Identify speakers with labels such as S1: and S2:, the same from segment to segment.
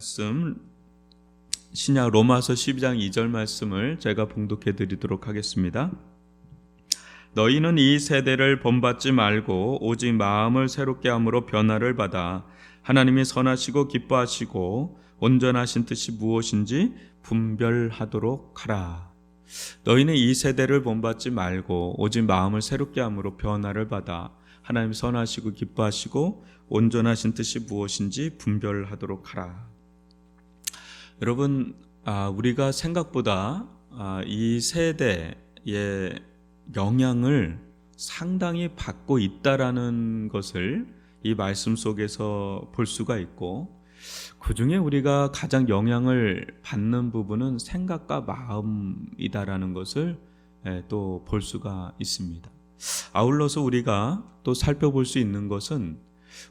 S1: 말씀 신약 로마서 12장 2절 말씀을 제가 봉독해 드리도록 하겠습니다. 너희는 이 세대를 본받지 말고 오직 마음을 새롭게 함으로 변화를 받아 하나님이 선하시고 기뻐하시고 온전하신 뜻이 무엇인지 분별하도록 하라. 너희는 이 세대를 본받지 말고 오직 마음을 새롭게 함으로 변화를 받아 하나님이 선하시고 기뻐하시고 온전하신 뜻이 무엇인지 분별하도록 하라. 여러분, 우리가 생각보다 이 세대의 영향을 상당히 받고 있다라는 것을 이 말씀 속에서 볼 수가 있고, 그 중에 우리가 가장 영향을 받는 부분은 생각과 마음이다라는 것을 또 볼 수가 있습니다. 아울러서 우리가 또 살펴볼 수 있는 것은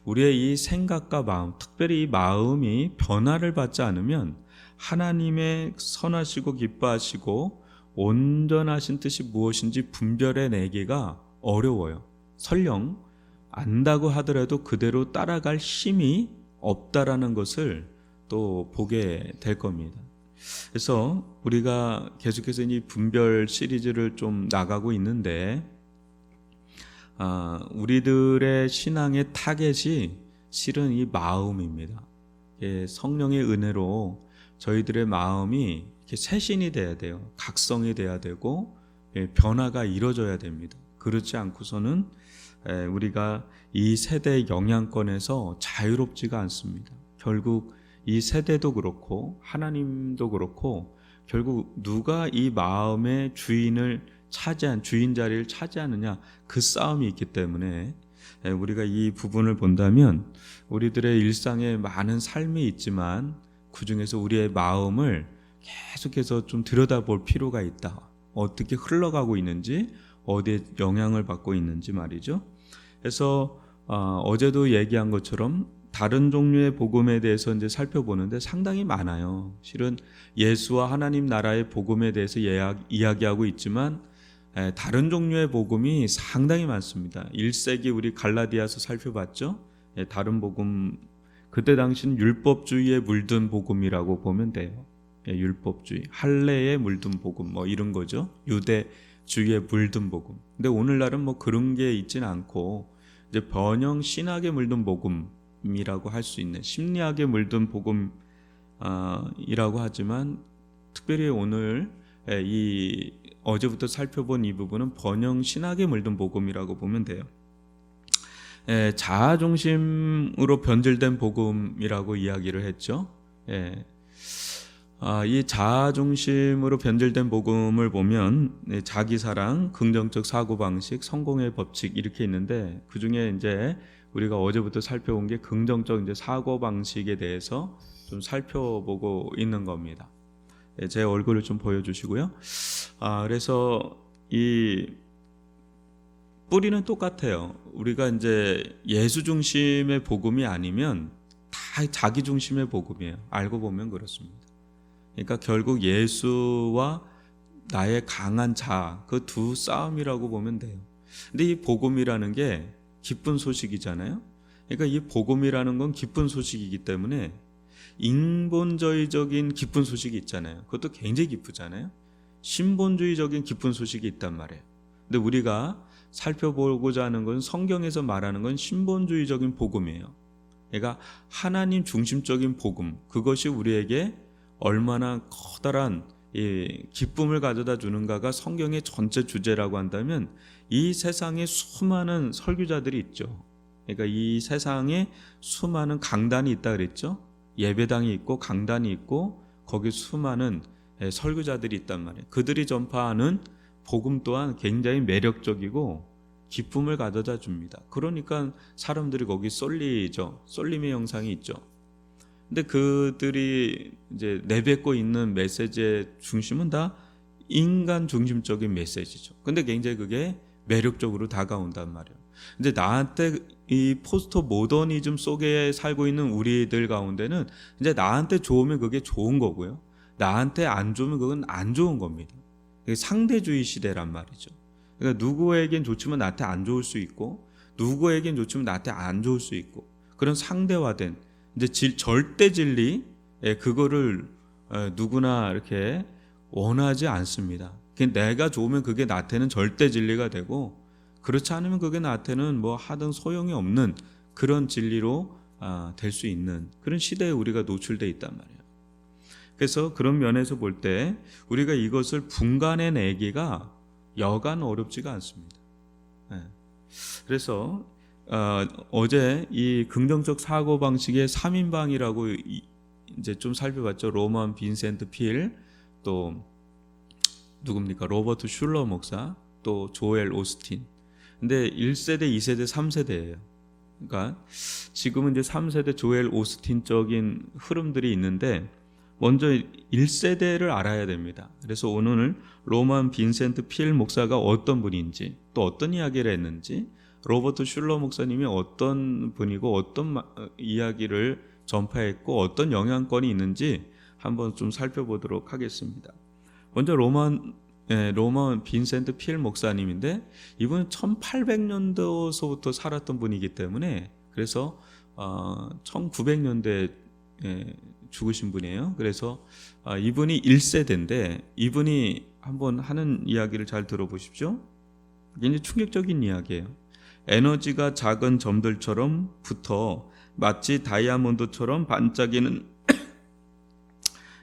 S1: 우리의 이 생각과 마음, 특별히 이 마음이 변화를 받지 않으면 하나님의 선하시고 기뻐하시고 온전하신 뜻이 무엇인지 분별해내기가 어려워요. 설령 안다고 하더라도 그대로 따라갈 힘이 없다라는 것을 또 보게 될 겁니다. 그래서 우리가 계속해서 이 분별 시리즈를 좀 나가고 있는데, 우리들의 신앙의 타겟이 실은 이 마음입니다. 성령의 은혜로 저희들의 마음이 이렇게 새신이 돼야 돼요. 각성이 돼야 되고 변화가 이루어져야 됩니다. 그렇지 않고서는 우리가 이 세대의 영향권에서 자유롭지가 않습니다. 결국 이 세대도 그렇고 하나님도 그렇고 결국 누가 이 마음의 주인 자리를 차지하느냐, 그 싸움이 있기 때문에 우리가 이 부분을 본다면 우리들의 일상에 많은 삶이 있지만 그 중에서 우리의 마음을 계속해서 좀 들여다볼 필요가 있다. 어떻게 흘러가고 있는지, 어디에 영향을 받고 있는지 말이죠. 그래서 어제도 얘기한 것처럼 다른 종류의 복음에 대해서 이제 살펴보는데 상당히 많아요. 실은 예수와 하나님 나라의 복음에 대해서 이야기하고 있지만 다른 종류의 복음이 상당히 많습니다. 1세기 우리 갈라디아서 살펴봤죠. 다른 복음, 그때 당시는 율법주의에 물든 복음이라고 보면 돼요. 율법주의, 할례에 물든 복음, 이런 거죠. 유대주의에 물든 복음. 근데 오늘날은 그런 게 있지는 않고 이제 번영 신학에 물든 복음이라고 할 수 있는, 심리학에 물든 복음이라고 하지만 특별히 오늘 이 어제부터 살펴본 이 부분은 번영 신학에 물든 복음이라고 보면 돼요. 자아 중심으로 변질된 복음이라고 이야기를 했죠. 이 자아 중심으로 변질된 복음을 보면 자기 사랑, 긍정적 사고 방식, 성공의 법칙 이렇게 있는데, 그 중에 이제 우리가 어제부터 살펴본 게 긍정적 이제 사고 방식에 대해서 좀 살펴보고 있는 겁니다. 제 얼굴을 좀 보여주시고요. 그래서 이 뿌리는 똑같아요. 우리가 이제 예수 중심의 복음이 아니면 다 자기 중심의 복음이에요. 알고 보면 그렇습니다. 그러니까 결국 예수와 나의 강한 자아, 그 두 싸움이라고 보면 돼요. 근데 이 복음이라는 게 기쁜 소식이잖아요. 그러니까 이 복음이라는 건 기쁜 소식이기 때문에 인본주의적인 기쁜 소식이 있잖아요. 그것도 굉장히 기쁘잖아요. 신본주의적인 기쁜 소식이 있단 말이에요. 근데 우리가 살펴보고자 하는 건, 성경에서 말하는 건 신본주의적인 복음이에요. 그러니까 하나님 중심적인 복음, 그것이 우리에게 얼마나 커다란 기쁨을 가져다 주는가가 성경의 전체 주제라고 한다면, 이 세상에 수많은 설교자들이 있죠. 그러니까 이 세상에 수많은 강단이 있다 그랬죠. 예배당이 있고 강단이 있고 거기 수많은 설교자들이 있단 말이에요. 그들이 전파하는 복음 또한 굉장히 매력적이고 기쁨을 가져다 줍니다. 그러니까 사람들이 거기 쏠리죠. 쏠림의 영상이 있죠. 근데 그들이 이제 내뱉고 있는 메시지의 중심은 다 인간 중심적인 메시지죠. 근데 굉장히 그게 매력적으로 다가온단 말이에요. 근데 나한테 이 포스트 모더니즘 속에 살고 있는 우리들 가운데는 이제 나한테 좋으면 그게 좋은 거고요. 나한테 안 좋으면 그건 안 좋은 겁니다. 상대주의 시대란 말이죠. 그러니까 누구에겐 좋지만 나한테 안 좋을 수 있고, 누구에겐 좋지만 나한테 안 좋을 수 있고, 그런 상대화된 이제 절대 진리, 그거를 누구나 이렇게 원하지 않습니다. 내가 좋으면 그게 나한테는 절대 진리가 되고, 그렇지 않으면 그게 나한테는 뭐 하든 소용이 없는 그런 진리로 될 수 있는 그런 시대에 우리가 노출되어 있단 말이에요. 그래서 그런 면에서 볼 때 우리가 이것을 분간해내기가 여간 어렵지가 않습니다. 그래서 어제 이 긍정적 사고 방식의 3인방이라고 이제 좀 살펴봤죠. 로만 빈센트 필, 또 누굽니까? 로버트 슐러 목사, 또 조엘 오스틴. 근데 1세대, 2세대, 3세대예요. 그러니까 지금은 이제 3세대 조엘 오스틴적인 흐름들이 있는데, 먼저 1세대를 알아야 됩니다. 그래서 오늘 로만 빈센트 필 목사가 어떤 분인지, 또 어떤 이야기를 했는지, 로버트 슐러 목사님이 어떤 분이고 어떤 이야기를 전파했고 어떤 영향권이 있는지 한번 좀 살펴보도록 하겠습니다. 먼저 로만 빈센트 필 목사님인데, 이분은 1800년도서부터 살았던 분이기 때문에, 그래서 1900년대에 죽으신 분이에요. 그래서 이분이 1세대인데, 이분이 한번 하는 이야기를 잘 들어보십시오. 굉장히 충격적인 이야기예요. 에너지가 작은 점들처럼 붙어 마치 다이아몬드처럼 반짝이는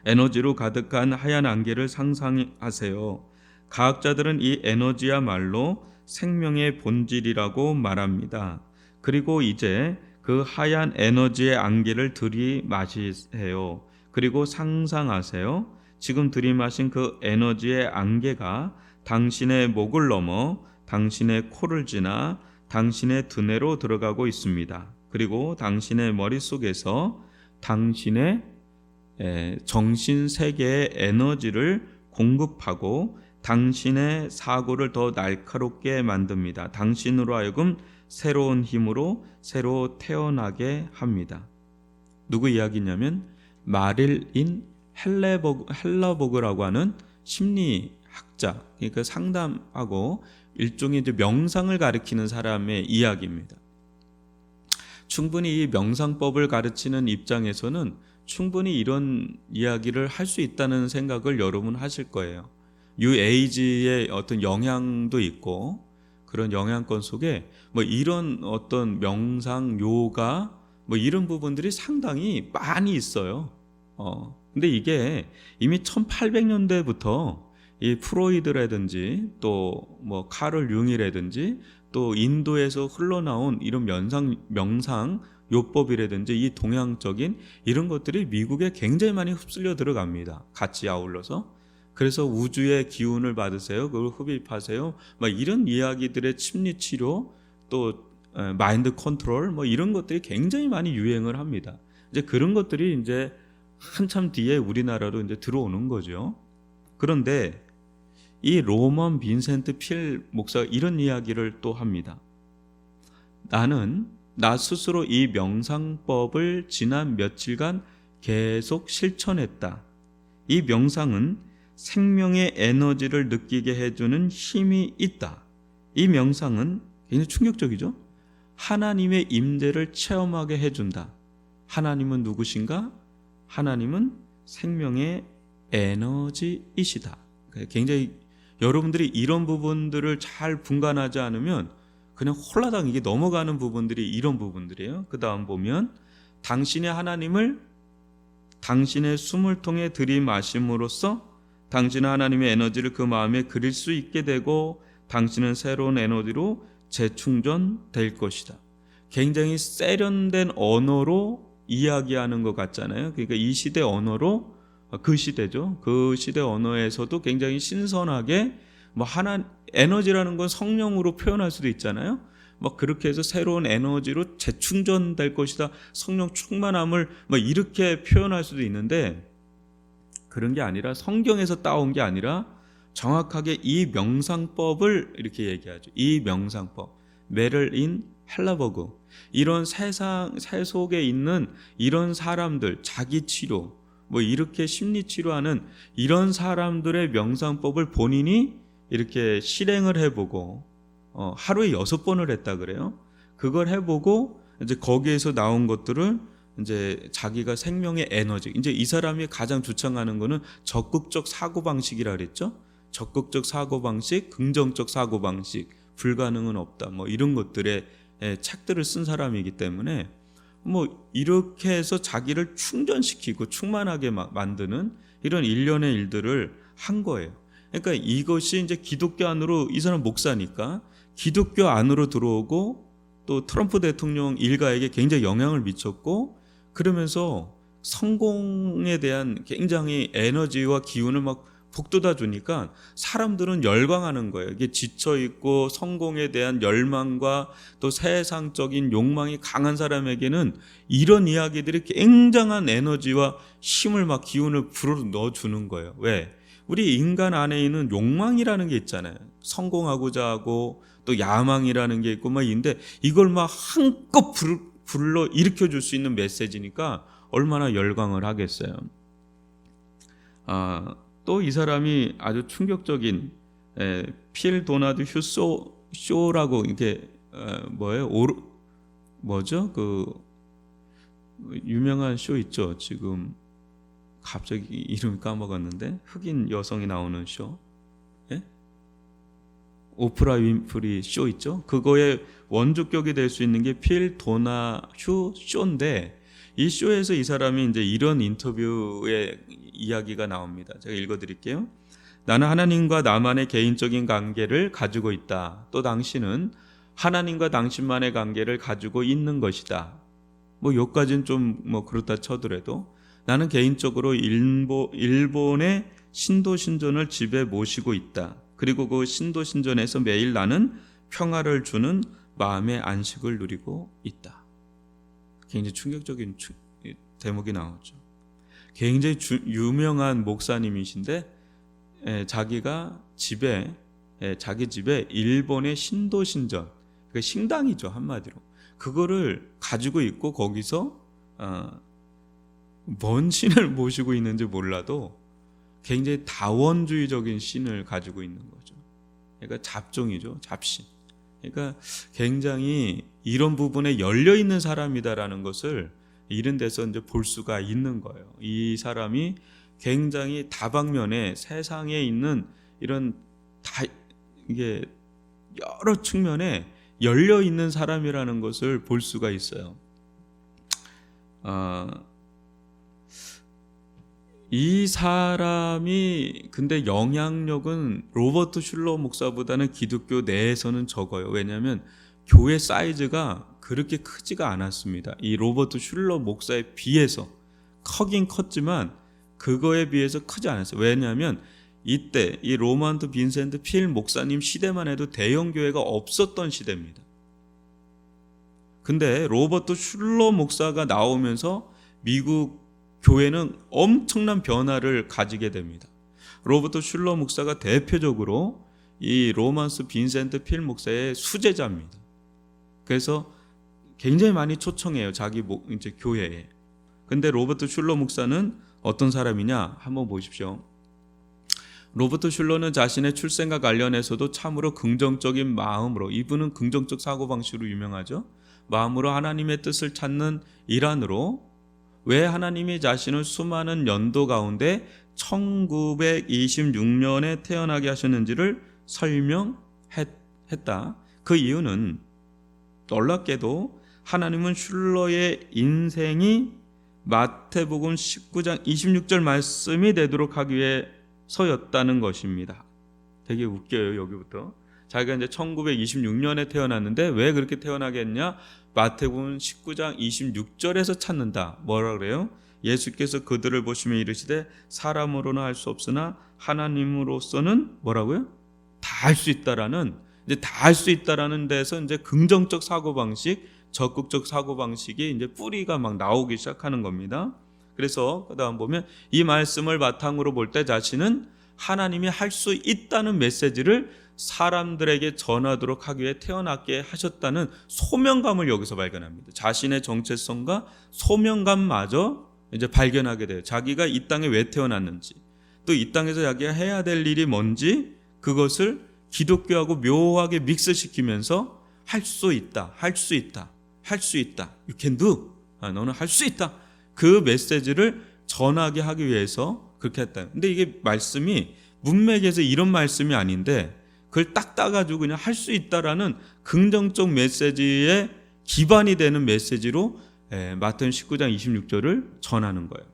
S1: 에너지로 가득한 하얀 안개를 상상하세요. 과학자들은 이 에너지야말로 생명의 본질이라고 말합니다. 그리고 이제 그 하얀 에너지의 안개를 들이마시세요. 그리고 상상하세요. 지금 들이마신 그 에너지의 안개가 당신의 목을 넘어 당신의 코를 지나 당신의 두뇌로 들어가고 있습니다. 그리고 당신의 머릿속에서 당신의 정신 세계의 에너지를 공급하고 당신의 사고를 더 날카롭게 만듭니다. 당신으로 하여금 새로운 힘으로 새로 태어나게 합니다. 누구 이야기냐면 마릴린 헬러버그라고 하는 심리학자, 그러니까 상담하고 일종의 이제 명상을 가리키는 사람의 이야기입니다. 충분히 이 명상법을 가르치는 입장에서는 충분히 이런 이야기를 할 수 있다는 생각을 여러분 하실 거예요. 뉴 에이지의 어떤 영향도 있고, 그런 영향권 속에 뭐 이런 어떤 명상, 요가 뭐 이런 부분들이 상당히 많이 있어요. 근데 이게 이미 1800년대부터 이 프로이드라든지 또 뭐 카를 융이라든지 또 인도에서 흘러나온 이런 명상 요법이라든지 이 동양적인 이런 것들이 미국에 굉장히 많이 흡수려 들어갑니다. 같이 아울러서. 그래서 우주의 기운을 받으세요. 그걸 흡입하세요. 막 이런 이야기들의 심리 치료, 또 마인드 컨트롤 뭐 이런 것들이 굉장히 많이 유행을 합니다. 이제 그런 것들이 이제 한참 뒤에 우리나라로 이제 들어오는 거죠. 그런데 이 로만 빈센트 필 목사가 이런 이야기를 또 합니다. 나 스스로 이 명상법을 지난 며칠간 계속 실천했다. 이 명상은 생명의 에너지를 느끼게 해주는 힘이 있다. 이 명상은 굉장히 충격적이죠? 하나님의 임재를 체험하게 해준다. 하나님은 누구신가? 하나님은 생명의 에너지이시다. 굉장히 여러분들이 이런 부분들을 잘 분간하지 않으면 그냥 홀라당 이게 넘어가는 부분들이 이런 부분들이에요. 그 다음 보면 당신의 하나님을 당신의 숨을 통해 들이마심으로써 당신은 하나님의 에너지를 그 마음에 그릴 수 있게 되고 당신은 새로운 에너지로 재충전될 것이다. 굉장히 세련된 언어로 이야기하는 것 같잖아요. 그러니까 이 시대 언어로, 그 시대죠. 그 시대 언어에서도 굉장히 신선하게 뭐 에너지라는 건 성령으로 표현할 수도 있잖아요. 막 그렇게 해서 새로운 에너지로 재충전될 것이다. 성령 충만함을 막 이렇게 표현할 수도 있는데, 그런 게 아니라 성경에서 따온 게 아니라 정확하게 이 명상법을 이렇게 얘기하죠. 이 명상법, 메를린 헬러버그, 이런 세 속에 있는 이런 사람들, 자기 치료 뭐 이렇게 심리 치료하는 이런 사람들의 명상법을 본인이 이렇게 실행을 해보고 하루에 6번을 했다 그래요. 그걸 해보고 이제 거기에서 나온 것들을 이제 자기가 생명의 에너지, 이제 이 사람이 가장 주창하는 거는 적극적 사고 방식이라 그랬죠. 적극적 사고 방식, 긍정적 사고 방식, 불가능은 없다. 뭐 이런 것들의 책들을 쓴 사람이기 때문에 뭐 이렇게 해서 자기를 충전시키고 충만하게 만드는 이런 일련의 일들을 한 거예요. 그러니까 이것이 이제 기독교 안으로, 이 사람 목사니까 기독교 안으로 들어오고 또 트럼프 대통령 일가에게 굉장히 영향을 미쳤고, 그러면서 성공에 대한 굉장히 에너지와 기운을 막 북돋아 주니까 사람들은 열광하는 거예요. 이게 지쳐 있고 성공에 대한 열망과 또 세상적인 욕망이 강한 사람에게는 이런 이야기들이 굉장한 에너지와 힘을 막 기운을 불어 넣어 주는 거예요. 왜? 우리 인간 안에 있는 욕망이라는 게 있잖아요. 성공하고자 하고 또 야망이라는 게 있고 막 있는데, 이걸 막 한껏 불러 일으켜 줄 수 있는 메시지니까 얼마나 열광을 하겠어요. 또 이 사람이 아주 충격적인 필 도나드 휴 쇼라고, 이게 뭐예요? 뭐죠? 그 유명한 쇼 있죠. 지금 갑자기 이름이 까먹었는데, 흑인 여성이 나오는 쇼. 예? 오프라 윈프리 쇼 있죠. 그거의 원조격이 될 수 있는 게 필 도나휴 쇼인데, 이 쇼에서 이 사람이 이제 이런 인터뷰의 이야기가 나옵니다. 제가 읽어드릴게요. 나는 하나님과 나만의 개인적인 관계를 가지고 있다. 또 당신은 하나님과 당신만의 관계를 가지고 있는 것이다. 뭐 여기까지는 좀 뭐 그렇다 쳐더라도, 나는 개인적으로 일본의 신도신전을 집에 모시고 있다. 그리고 그 신도신전에서 매일 나는 평화를 주는 마음의 안식을 누리고 있다. 굉장히 충격적인 대목이 나오죠. 굉장히 유명한 목사님이신데 자기가 자기 집에 일본의 신도신전, 그러니까 신당이죠, 한마디로. 그거를 가지고 있고 거기서 뭔 신을 모시고 있는지 몰라도 굉장히 다원주의적인 신을 가지고 있는 거죠. 그러니까 잡종이죠, 잡신. 그러니까 굉장히 이런 부분에 열려 있는 사람이다라는 것을 이런 데서 이제 볼 수가 있는 거예요. 이 사람이 굉장히 다방면에 세상에 있는 이런 이게 여러 측면에 열려 있는 사람이라는 것을 볼 수가 있어요. 이 사람이 근데 영향력은 로버트 슐러 목사보다는 기독교 내에서는 적어요. 왜냐하면 교회 사이즈가 그렇게 크지가 않았습니다. 이 로버트 슐러 목사에 비해서 크긴 컸지만 그거에 비해서 크지 않았어요. 왜냐하면 이때 이 로만드 빈센트 필 목사님 시대만 해도 대형 교회가 없었던 시대입니다. 근데 로버트 슐러 목사가 나오면서 미국 교회는 엄청난 변화를 가지게 됩니다. 로버트 슐러 목사가 대표적으로 이 로만스 빈센트 필 목사의 수제자입니다. 그래서 굉장히 많이 초청해요, 자기 이제 교회에. 근데 로버트 슐러 목사는 어떤 사람이냐? 한번 보십시오. 로버트 슐러는 자신의 출생과 관련해서도 참으로 긍정적인 마음으로, 이분은 긍정적 사고방식으로 유명하죠. 마음으로 하나님의 뜻을 찾는 일환으로 왜 하나님이 자신을 수많은 연도 가운데 1926년에 태어나게 하셨는지를 설명했다. 그 이유는 놀랍게도 하나님은 슐러의 인생이 마태복음 19장 26절 말씀이 되도록 하기 위해서였다는 것입니다. 되게 웃겨요, 여기부터. 자기가 이제 1926년에 태어났는데 왜 그렇게 태어나게 했냐? 마태복음 19장 26절에서 찾는다. 뭐라 그래요? 예수께서 그들을 보시며 이르시되 사람으로는 할 수 없으나 하나님으로서는 뭐라고요? 다 할 수 있다라는, 이제 다 할 수 있다라는 데서 이제 긍정적 사고 방식, 적극적 사고 방식이 이제 뿌리가 막 나오기 시작하는 겁니다. 그래서 그다음 보면 이 말씀을 바탕으로 볼 때 자신은 하나님이 할 수 있다는 메시지를 사람들에게 전하도록 하기 위해 태어났게 하셨다는 소명감을 여기서 발견합니다. 자신의 정체성과 소명감마저 이제 발견하게 돼요. 자기가 이 땅에 왜 태어났는지, 또 이 땅에서 자기가 해야 될 일이 뭔지, 그것을 기독교하고 묘하게 믹스시키면서 할 수 있다, 할 수 있다, 할 수 있다, you can do, 너는 할 수 있다. 그 메시지를 전하게 하기 위해서 그렇게 했다. 근데 이게 말씀이 문맥에서 이런 말씀이 아닌데 그걸 딱 따가지고 그냥 할 수 있다라는 긍정적 메시지의 기반이 되는 메시지로 마태복음 19장 26절을 전하는 거예요.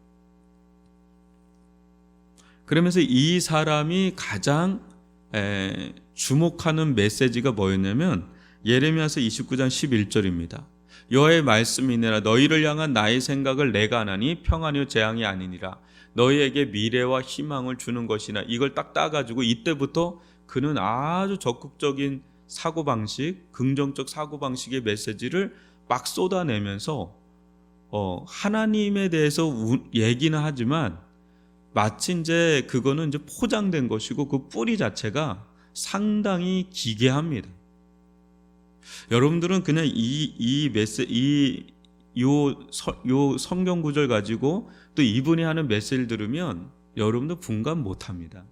S1: 그러면서 이 사람이 가장 주목하는 메시지가 뭐였냐면 예레미야서 29장 11절입니다. 여호와의 말씀이니라 너희를 향한 나의 생각을 내가 아나니 평안이요 재앙이 아니니라 너희에게 미래와 희망을 주는 것이나 이걸 딱 따가지고 이때부터 그는 아주 적극적인 사고방식, 긍정적 사고방식의 메시지를 막 쏟아내면서 하나님에 대해서 얘기는 하지만 마치 이제 그거는 이제 포장된 것이고 그 뿌리 자체가 상당히 기괴합니다. 여러분들은 그냥 요 성경 구절 가지고 또 이분이 하는 메시지를 들으면 여러분도 분간 못 합니다.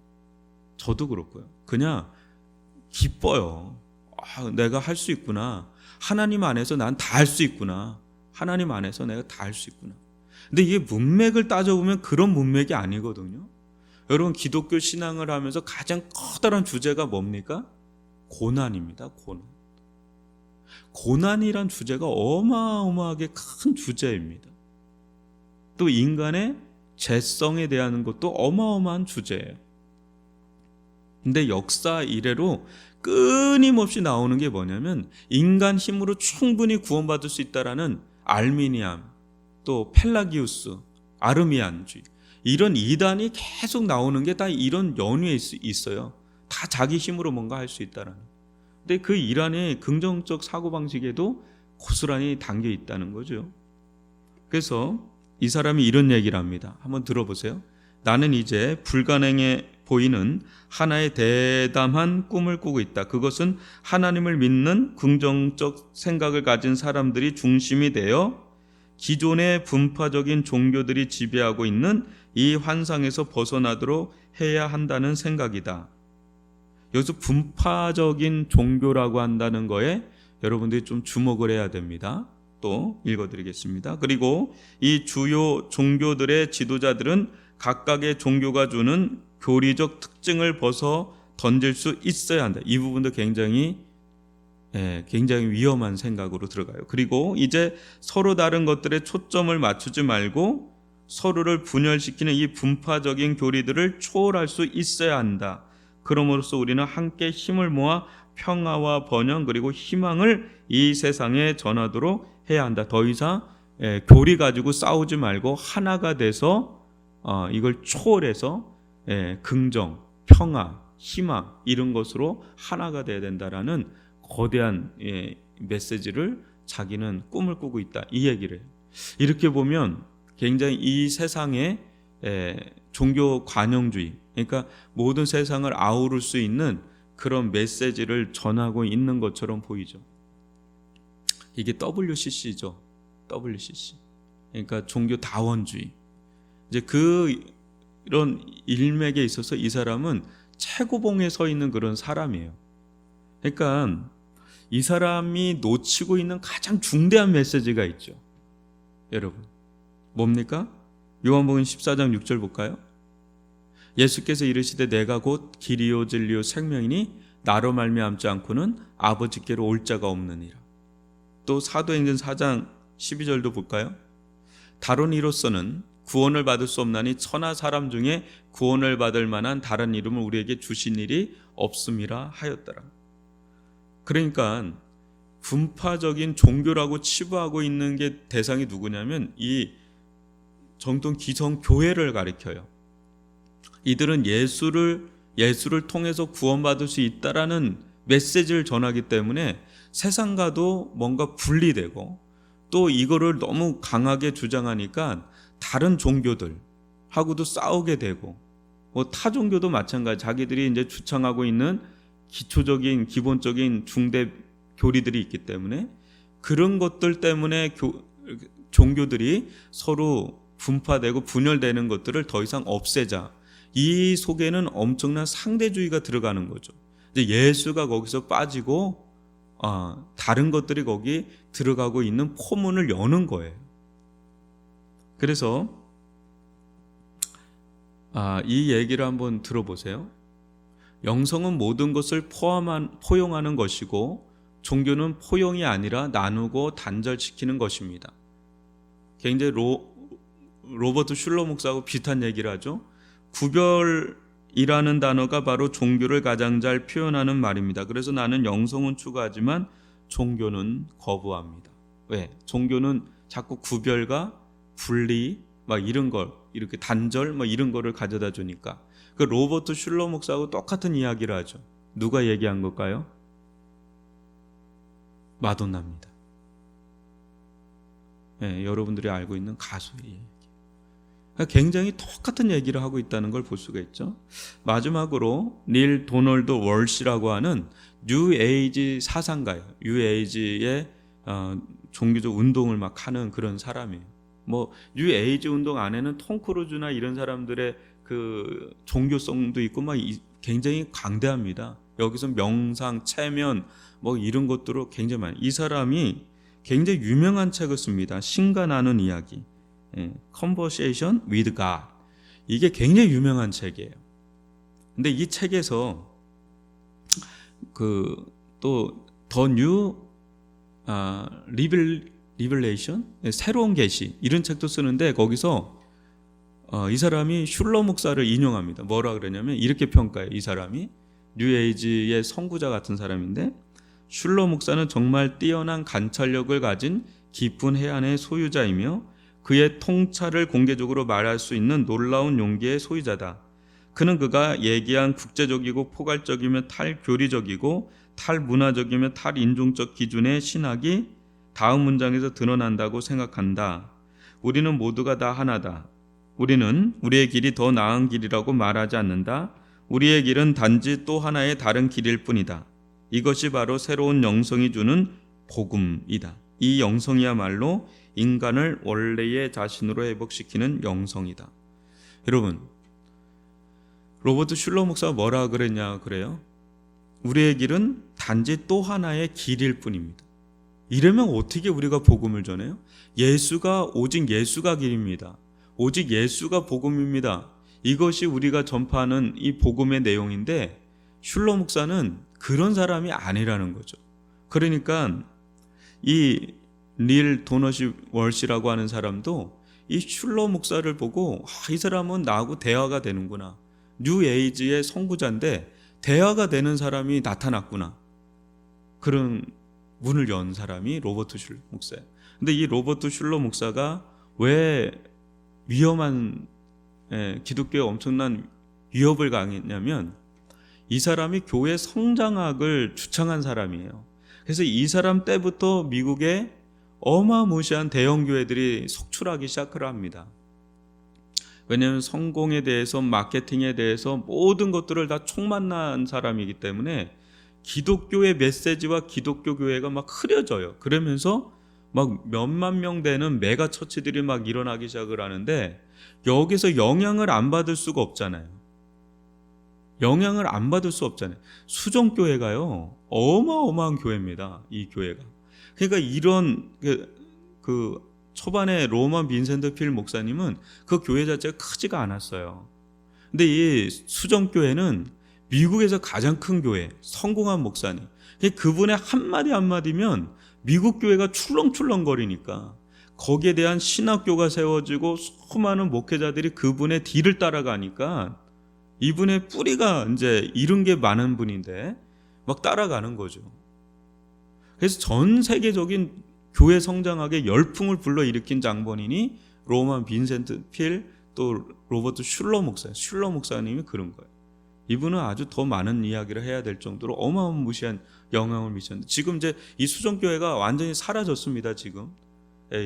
S1: 저도 그렇고요. 그냥 기뻐요. 내가 할 수 있구나. 하나님 안에서 난 다 할 수 있구나. 하나님 안에서 내가 다 할 수 있구나. 근데 이게 문맥을 따져보면 그런 문맥이 아니거든요. 여러분 기독교 신앙을 하면서 가장 커다란 주제가 뭡니까? 고난입니다. 고난이란 주제가 어마어마하게 큰 주제입니다. 또 인간의 죄성에 대한 것도 어마어마한 주제예요. 근데 역사 이래로 끊임없이 나오는 게 뭐냐면 인간 힘으로 충분히 구원받을 수 있다라는 알미니안, 또 펠라기우스, 아르미안주의 이런 이단이 계속 나오는 게 다 이런 연유에 있어요. 다 자기 힘으로 뭔가 할 수 있다라는. 근데 그 이란의 긍정적 사고방식에도 고스란히 담겨 있다는 거죠. 그래서 이 사람이 이런 얘기를 합니다. 한번 들어보세요. 나는 이제 불가능해 보이는 하나의 대담한 꿈을 꾸고 있다. 그것은 하나님을 믿는 긍정적 생각을 가진 사람들이 중심이 되어 기존의 분파적인 종교들이 지배하고 있는 이 환상에서 벗어나도록 해야 한다는 생각이다. 여기서 분파적인 종교라고 한다는 거에 여러분들이 좀 주목을 해야 됩니다. 또 읽어드리겠습니다. 그리고 이 주요 종교들의 지도자들은 각각의 종교가 주는 교리적 특징을 벗어 던질 수 있어야 한다. 이 부분도 굉장히 위험한 생각으로 들어가요. 그리고 이제 서로 다른 것들에 초점을 맞추지 말고 서로를 분열시키는 이 분파적인 교리들을 초월할 수 있어야 한다. 그럼으로써 우리는 함께 힘을 모아 평화와 번영 그리고 희망을 이 세상에 전하도록 해야 한다. 더 이상 교리 가지고 싸우지 말고 하나가 돼서 이걸 초월해서 긍정, 평화, 희망 이런 것으로 하나가 돼야 된다라는 거대한 메시지를 자기는 꿈을 꾸고 있다. 이 얘기를 해요. 이렇게 보면 굉장히 이 세상의 종교 관용주의, 그러니까 모든 세상을 아우를 수 있는 그런 메시지를 전하고 있는 것처럼 보이죠. 이게 WCC죠. WCC. 그러니까 종교 다원주의. 이제 그런 일맥에 있어서 이 사람은 최고봉에 서 있는 그런 사람이에요. 그러니까 이 사람이 놓치고 있는 가장 중대한 메시지가 있죠. 여러분 뭡니까? 요한복음 14장 6절 볼까요? 예수께서 이르시되 내가 곧 길이요 진리요 생명이니 나로 말미암지 않고는 아버지께로 올 자가 없느니라. 또 사도행전 4장 12절도 볼까요? 다른 이로서는 구원을 받을 수 없나니 천하 사람 중에 구원을 받을 만한 다른 이름을 우리에게 주신 일이 없음이라 하였더라. 그러니까 분파적인 종교라고 치부하고 있는 게 대상이 누구냐면 이 정통 기성교회를 가리켜요. 이들은 예수를 통해서 구원받을 수 있다라는 메시지를 전하기 때문에 세상과도 뭔가 분리되고 또 이거를 너무 강하게 주장하니까 다른 종교들하고도 싸우게 되고 타 종교도 마찬가지 자기들이 이제 주창하고 있는 기초적인 기본적인 중대 교리들이 있기 때문에 그런 것들 때문에 종교들이 서로 분파되고 분열되는 것들을 더 이상 없애자. 이 속에는 엄청난 상대주의가 들어가는 거죠. 이제 예수가 거기서 빠지고 다른 것들이 거기 들어가고 있는 포문을 여는 거예요. 그래서 이 얘기를 한번 들어보세요. 영성은 모든 것을 포용하는 것이고 종교는 포용이 아니라 나누고 단절시키는 것입니다. 굉장히 로버트 슐러 목사하고 비슷한 얘기를 하죠. 구별이라는 단어가 바로 종교를 가장 잘 표현하는 말입니다. 그래서 나는 영성은 추구하지만 종교는 거부합니다. 왜? 종교는 자꾸 구별과 분리 막 이런 걸 이렇게 단절 뭐 이런 거를 가져다 주니까. 그 로버트 슐러 목사하고 똑같은 이야기를 하죠. 누가 얘기한 걸까요? 마돈나입니다. 네, 여러분들이 알고 있는 가수의 얘기. 굉장히 똑같은 얘기를 하고 있다는 걸 볼 수가 있죠. 마지막으로 닐 도널드 월시라고 하는 뉴 에이지 사상가예요. 뉴 에이지의 종교적 운동을 막 하는 그런 사람이에요. 뭐 뉴 에이지 운동 안에는 톰 크루즈나 이런 사람들의 그 종교성도 있고 막 굉장히 강대합니다. 여기서 명상, 체면 뭐 이런 것들로 굉장히 많아요. 이 사람이 굉장히 유명한 책을 씁니다. 신과 나눈 이야기, Conversation with God. 이게 굉장히 유명한 책이에요. 근데 이 책에서 그 또 더 뉴 리벨레이션, 새로운 계시 이런 책도 쓰는데 거기서 이 사람이 슐러 목사를 인용합니다. 뭐라 그러냐면 이렇게 평가해요. 이 사람이 뉴에이지의 선구자 같은 사람인데 슐러 목사는 정말 뛰어난 관찰력을 가진 깊은 해안의 소유자이며 그의 통찰을 공개적으로 말할 수 있는 놀라운 용기의 소유자다. 그는 그가 얘기한 국제적이고 포괄적이며 탈교리적이고 탈문화적이며 탈인종적 기준의 신학이 다음 문장에서 드러난다고 생각한다. 우리는 모두가 다 하나다. 우리는 우리의 길이 더 나은 길이라고 말하지 않는다. 우리의 길은 단지 또 하나의 다른 길일 뿐이다. 이것이 바로 새로운 영성이 주는 복음이다. 이 영성이야말로 인간을 원래의 자신으로 회복시키는 영성이다. 여러분, 로버트 슐러 목사가 뭐라 그랬냐 그래요? 우리의 길은 단지 또 하나의 길일 뿐입니다. 이러면 어떻게 우리가 복음을 전해요? 오직 예수가 길입니다. 오직 예수가 복음입니다. 이것이 우리가 전파하는 이 복음의 내용인데 슐러 목사는 그런 사람이 아니라는 거죠. 그러니까 이 닐 도너시 월시라고 하는 사람도 이 슐러 목사를 보고 이 사람은 나하고 대화가 되는구나. 뉴 에이지의 선구자인데 대화가 되는 사람이 나타났구나. 그런 문을 연 사람이 로버트 슐러 목사예요. 근데 이 로버트 슐러 목사가 왜 위험한 기독교에 엄청난 위협을 가했냐면 이 사람이 교회 성장학을 주창한 사람이에요. 그래서 이 사람 때부터 미국에 어마무시한 대형 교회들이 속출하기 시작을 합니다. 왜냐하면 성공에 대해서 마케팅에 대해서 모든 것들을 다 총만난 사람이기 때문에 기독교의 메시지와 기독교 교회가 막 흐려져요. 그러면서 막 몇만 명 되는 메가 처치들이 막 일어나기 시작을 하는데 여기서 영향을 안 받을 수가 없잖아요. 영향을 안 받을 수 없잖아요. 수정교회가요 어마어마한 교회입니다. 이 교회가. 그러니까 이런 그 초반에 로만 빈센트 필 목사님은 그 교회 자체가 크지가 않았어요. 근데 이 수정교회는 미국에서 가장 큰 교회, 성공한 목사님. 그분의 한마디 한마디면 미국 교회가 출렁출렁거리니까 거기에 대한 신학교가 세워지고 수많은 목회자들이 그분의 뒤를 따라가니까 이분의 뿌리가 이제 이런 게 많은 분인데 막 따라가는 거죠. 그래서 전 세계적인 교회 성장학에 열풍을 불러일으킨 장본인이 로만 빈센트 필 또 로버트 슐러 목사예요. 슐러 목사님이 그런 거예요. 이분은 아주 더 많은 이야기를 해야 될 정도로 어마무시한 영향을 미쳤는데 지금 이제 이 수정교회가 완전히 사라졌습니다. 지금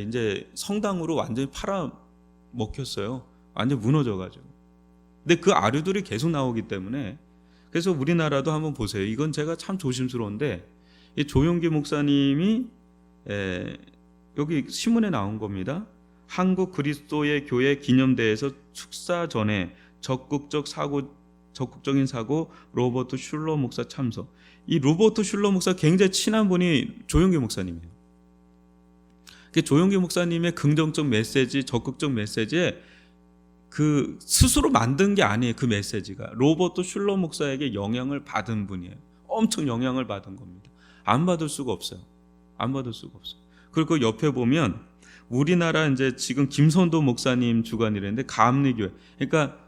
S1: 이제 성당으로 완전히 팔아먹혔어요. 완전히 무너져가지고. 근데 그 아류들이 계속 나오기 때문에 그래서 우리나라도 한번 보세요. 이건 제가 참 조심스러운데 이 조용기 목사님이 여기 신문에 나온 겁니다. 한국 그리스도의 교회 기념대회에서 축사 전에 적극적인 사고 로버트 슐러 목사 참석. 이 로버트 슐러 목사 굉장히 친한 분이 조용기 목사님이에요. 조용기 목사님의 긍정적 메시지, 적극적 메시지에 그 스스로 만든 게 아니에요. 그 메시지가 로버트 슐러 목사에게 영향을 받은 분이에요. 엄청 영향을 받은 겁니다. 안 받을 수가 없어요. 안 받을 수가 없어요. 그리고 옆에 보면 우리나라 이제 지금 김선도 목사님 주관이랬는데 감리교회, 그러니까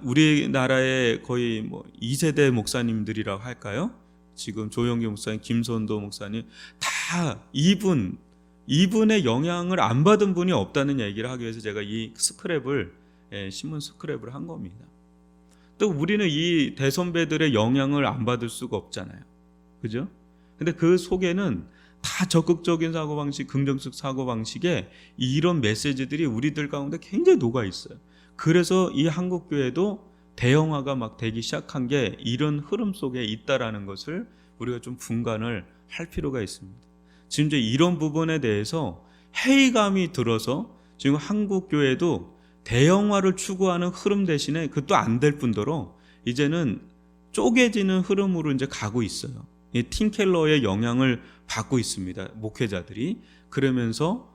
S1: 우리나라의 거의 뭐 2세대 목사님들이라고 할까요? 지금 조용기 목사님, 김선도 목사님 다 이분의 영향을 안 받은 분이 없다는 얘기를 하기 위해서 제가 이 스크랩을 신문 스크랩을 한 겁니다. 또 우리는 이 대선배들의 영향을 안 받을 수가 없잖아요. 그죠? 근데 그 속에는 다 적극적인 사고방식, 긍정적 사고방식에 이런 메시지들이 우리들 가운데 굉장히 녹아 있어요. 그래서 이 한국교회도 대형화가 막 되기 시작한 게 이런 흐름 속에 있다라는 것을 우리가 좀 분간을 할 필요가 있습니다. 지금 이제 이런 부분에 대해서 회의감이 들어서 지금 한국교회도 대형화를 추구하는 흐름 대신에 그것도 안 될 뿐더러 이제는 쪼개지는 흐름으로 이제 가고 있어요. 이 팀 켈러의 영향을 받고 있습니다. 목회자들이. 그러면서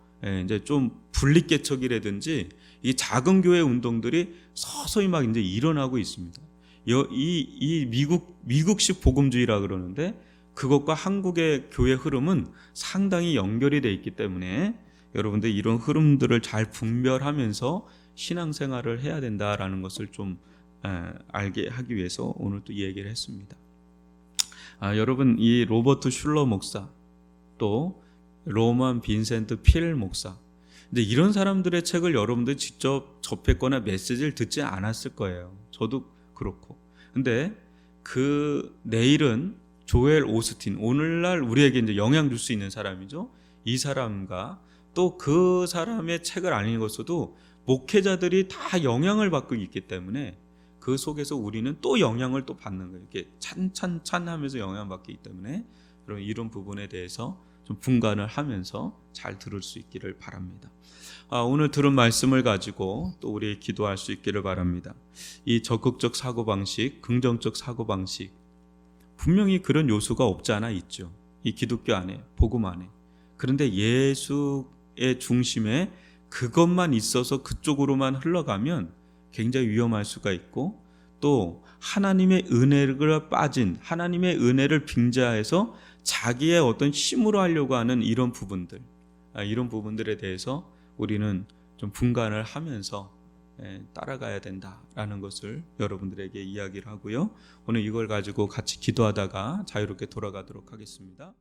S1: 이제 좀 분립개척이라든지 이 작은 교회 운동들이 서서히 막 이제 일어나고 있습니다. 이 미국식 복음주의라 그러는데 그것과 한국의 교회 흐름은 상당히 연결이 돼 있기 때문에 여러분들 이런 흐름들을 잘 분별하면서 신앙생활을 해야 된다라는 것을 좀 알게 하기 위해서 오늘 또 이 얘기를 했습니다. 여러분 이 로버트 슐러 목사 또 로만 빈센트 필 목사, 근데 이런 사람들의 책을 여러분들 직접 접했거나 메시지를 듣지 않았을 거예요. 저도 그렇고. 근데 그 내일은 조엘 오스틴, 오늘날 우리에게 이제 영향 줄 수 있는 사람이죠. 이 사람과 또 그 사람의 책을 안 읽었어도 목회자들이 다 영향을 받고 있기 때문에 그 속에서 우리는 또 영향을 또 받는 거예요. 이렇게 찬찬찬 하면서 영향을 받기 때문에 여러분 이런 부분에 대해서 좀 분간을 하면서 잘 들을 수 있기를 바랍니다. 오늘 들은 말씀을 가지고 또 우리 기도할 수 있기를 바랍니다. 이 적극적 사고방식, 긍정적 사고방식, 분명히 그런 요소가 없지 않아 있죠. 이 기독교 안에, 복음 안에. 그런데 예수의 중심에 그것만 있어서 그쪽으로만 흘러가면 굉장히 위험할 수가 있고, 또 하나님의 은혜를 빠진, 하나님의 은혜를 빙자해서 자기의 어떤 힘으로 하려고 하는 이런 부분들, 이런 부분들에 대해서 우리는 좀 분간을 하면서 따라가야 된다라는 것을 여러분들에게 이야기를 하고요. 오늘 이걸 가지고 같이 기도하다가 자유롭게 돌아가도록 하겠습니다.